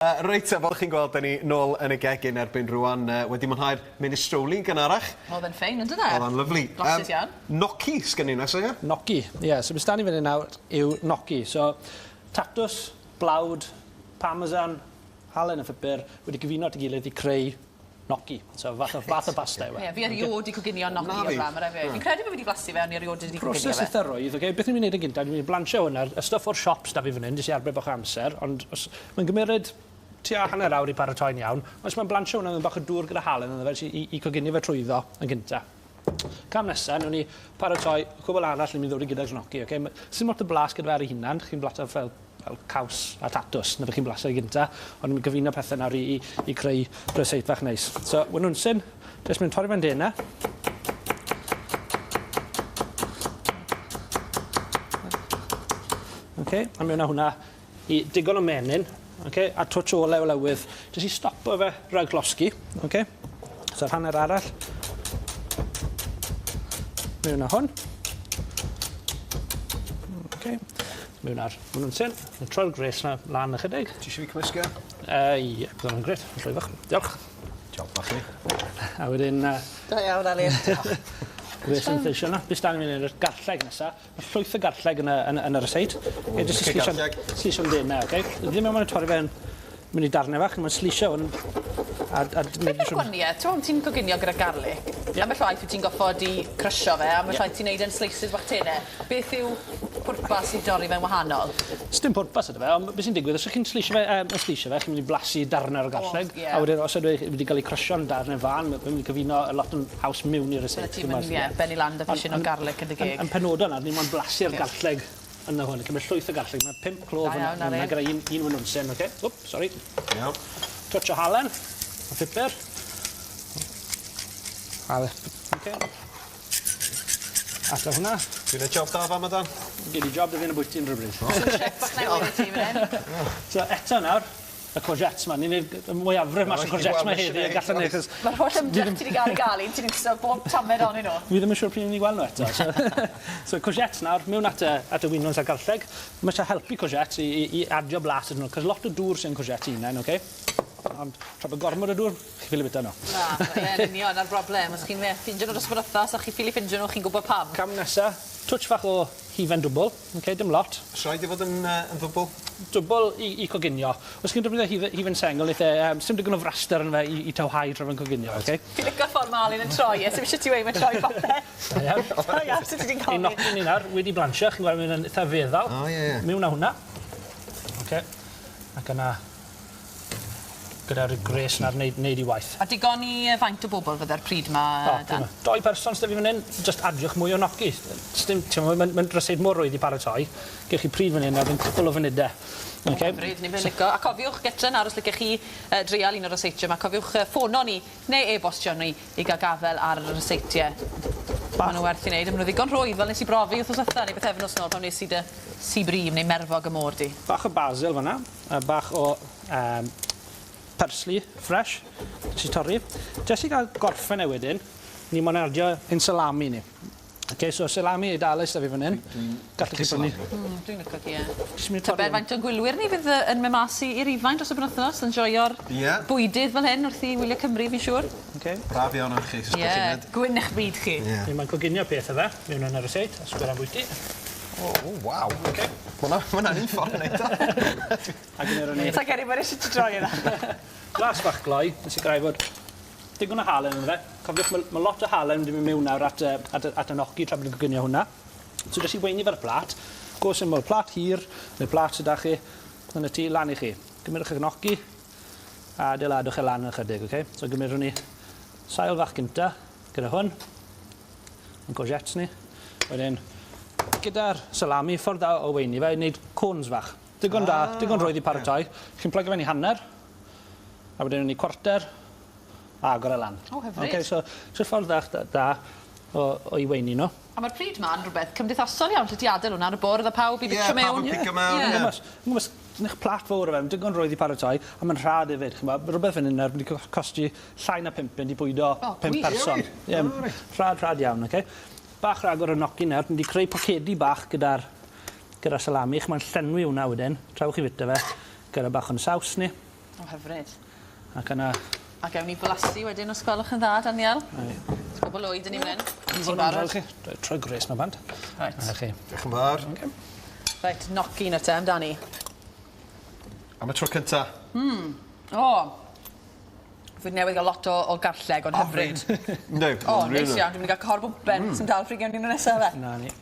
Reit, fel chi'n gweld, da ni nôl yn y gegin erbyn rwan wedi mwynhau'r minestroli'n gynharach. Oedd yn ffein, ynddo dde? Oedd yn lyflu. Blasus iawn. Gnocchi, sgen i nesaf, ie? Gnocchi, ie. So beth ni fan hyn nawr yw gnocchi. So, tatws, blawd, parmesan, halen y ffipur, wedi gyfuno at ei gilydd i creu gnocchi. So, fath o basta yw e. Ie, fi eriod i coginio gnocchi o fram, fi'n credu bod fi wedi blasu fe, ond i eriod i coginio fe. Proses eitha roedd, okay? Beth ni'n mynd i wneud yn gyntaf, ni'n mynd i blansio hwnna, y stuff o'r siops da fi fan hyn, jyst i arbed bach o amser, ond mae'n gymryd tua hanner awr i paratoi'n iawn. Os mae'n blansio hwnna, mae'n bach o dŵr gyda halen yna fe, i coginio fe trwyddo yn gyntaf. Cam nesaf, nhw'n ni paratoi cwbl arall ni'n mynd i ddod i gyda'r gnocchi. Okay? Sy'n mort y blas gyda fe ar ei hunan, chi'n blaso fel caws a tatws, na fe chi'n blaso i gyntaf, ond ni'n gyfuno pethau nawr i creu ryseit fach neis. So, wyn nhw'n syn, jyst mynd torri fe'n dena. Okay, a mewn â hwnna i digon o menyn, okay, a twtch o lew lewydd, jyst i stopo fe rhag glosgi. Okay. So'r hanner arall. Mewn â hwn. Okay. Mewn â'r hwnnw'n syn. Troi'r gres na lan ychydig. Ti eisiau fi cymysgu? Ie, bydd o'n gret. Llwyfach. Diolch. Diolch bach ni. A wedyn... Da iawn, Alun. Gres yn ffeisio yna. Bys da ni'n mynd i'r garlleg nesaf. Mae llwyth o garlleg yn yr yseit. Slisio yn dena, okay? Ddim yn mynd i torri fe'n mynd i darnau fach, mae'n slisio hwn. Beth yw'r gwanieth? Ti'n coginio gyda garlic. Am y llaeth wyt ti'n goffod i crysio fe, am y llaeth ti'n neud yn slices bach tenau. Beth yw pwrpas i dorri fe'n wahanol? Sdim pwrpas ydw fe, ond beth sy'n digwydd, os ydych chi'n slisio fe, chi'n mynd i blasu darnau o'r garlleg. A wedyn, os ydych wedi cael ei crysio'n darnau fan, mae'n mynd i gyfuno a lot yn haws mewn i'r yseit. Ti'n mynd, benni land a fishin o garlic yn dy geg. Yn penodol na, ni'n mynd blasu'r garlleg yna hwn. Cymryd llwyth o garlleg, mae 5 clov yna gyda un wynwnsyn, oce? Wp, sori. Twtch o halen, a ffipur. Oce. Alla hwnna. Dwi'n ei job da fa, madan? Gyd i job da fi'n y bwyty yn rhywbryd. Chef bach newydd i ti fan hyn. So eto nawr, y courgettes ma. Ni'n neud y mwyafrif mas o courgettes ma heddi a gallen neud. Mae'r holl ymdrech ti wedi gael i ti'n ystod bob tamed o'n nhw. Fi ddim yn siŵr pryd ni'n gweld nhw eto. So courgettes nawr, mewn at y wynons a garlleg. Mae eisiau helpu courgettes i adio blas ydyn nhw, cos lot o dŵr sy'n courgettes unain, oce? Ond tra bod gormod o dŵr, chi'n ffili bita nhw. Na, yn union, ar broblem. Os chi'n ffindio nhw'r ysbryddas a chi'n ffili ffindio nhw, chi'n gwybod pam. Cam nesa, twtch fach o hifen dwbl, dim lot. Rhaid i fod yn ddwbl? Dwbl i coginio. Os chi'n defnyddio hifen sengl, sdim digon o fraster yn fe i tawhau tra fe'n coginio, oce? Fi'n licio ffordd ma Alun yn troi, sef eisiau ti weid mae'n troi popeth. Da iawn, sut ti'n cofio? Ein nocyn ni nawr, wedi blansio, chi'n gweld mynd yn eitha feddal. Mewn â hwnna. Oce. Ac yna gyda'r gres na'r neud i waith. A digon i faint o bobl fydda'r pryd ma, Dan? 2 person sydd fi fan hyn, just adioch mwy o gnocchi. Mae'n ryseit mor rwydd i paratoi. Gech chi pryd fan hyn, a fi'n cwpl o fynydau. Hyfryd, ni'n fynd licio. A cofiwch getren ar os licech chi dreial un o'r ryseitiau. Mae cofiwch ffono ni, neu e-bostio ni, i gael gafel ar y ryseitiau. Maen nhw werth i wneud. Maen nhw ddigon rwydd, fel nes i brofi wrth yswetha, neu beth efnos nôl, pan nes i dy Sibrim neu Merfog y môr di. Bach o basil fan'na, bach o persli fresh, sy'n torri. Jyst i gael gorffen e wedyn, ni'n mynd ardio yn salami ni. Okay, so salami Eidalus da fi fan hyn. Gallwch chi brynu. Dwi'n licio chi, ie. Tybed faint o'n gwylwyr ni fydd yn memasu i'r ifaint os y penwthnos, yn joio'r bwydydd fel hyn wrth i Wylio Cymru, fi'n siŵr. Braf iawn o'ch chi. Ie, gwyn eich byd chi. Ni'n coginio peth o fe, mewn yn yr yseit, a sgwr am bwyty. O, waw. Mae'na'n un ffordd yn eito. Ta geri bod eisiau ti droi yna. Glas bach gloi, nes i greu fod digon o halen yn fe. Cofiwch, mae lot o halen wedi mynd mewn nawr at y gnocchi tra bod yn coginio hwnna. So jyst i weini fe'r plat. Go syml, plat hir, neu plat sydd â chi, yn y tŷ lan i chi. Gymrydwch y gnocchi, a adeiladwch e lan yn ychydig, okay? So gymrydwch ni sail fach gynta, gyda hwn, yn courgettes ni. Wedyn, gyda'r salami, ffordd da o weini fe, i wneud cones fach. Digon da, digon rwydd i paratoi. Chi'n plygu fe'n i hanner, a wedyn ni cwarter, a agor e lan. O, hyfryd. Okay, so ffordd da o i weini nhw. A mae'r pryd ma'n rhywbeth cymdeithasol iawn, lle ti adael hwnna ar y bwrdd a pawb i bicio mewn. Ie, pawb yn picio mewn. Mwys, nech plat fawr o fe, digon rwydd i paratoi, a mae'n rhad hefyd. Rhywbeth fan hyn wedi costi llai na 5 pund i bwydo 5 person. Rhad iawn, oce? Bach rhagor o gnocchi nawr, ni wedi creu pocedi bach gyda'r salami. Mae'n llenwi hwnna wedyn, trawch chi fita fe, gyda bach o'n saws ni. O, hyfryd. Ac yna... A gewn ni blasu wedyn os gwelwch yn dda, Daniel. Pobl oed yn ei fan hyn. Ti'n barod? Troi gres ma band. Reit. Diolch yn fawr. Reit, noci yn y te amdani. Am y tro cynta. O! Fyd newydd gael lot o garlleg, ond hyfryd. No, O, neis iawn. Dwi'n mynd i gael corbwmpen sy'n dal ffrigion ni'n nesaf fe. Na ni.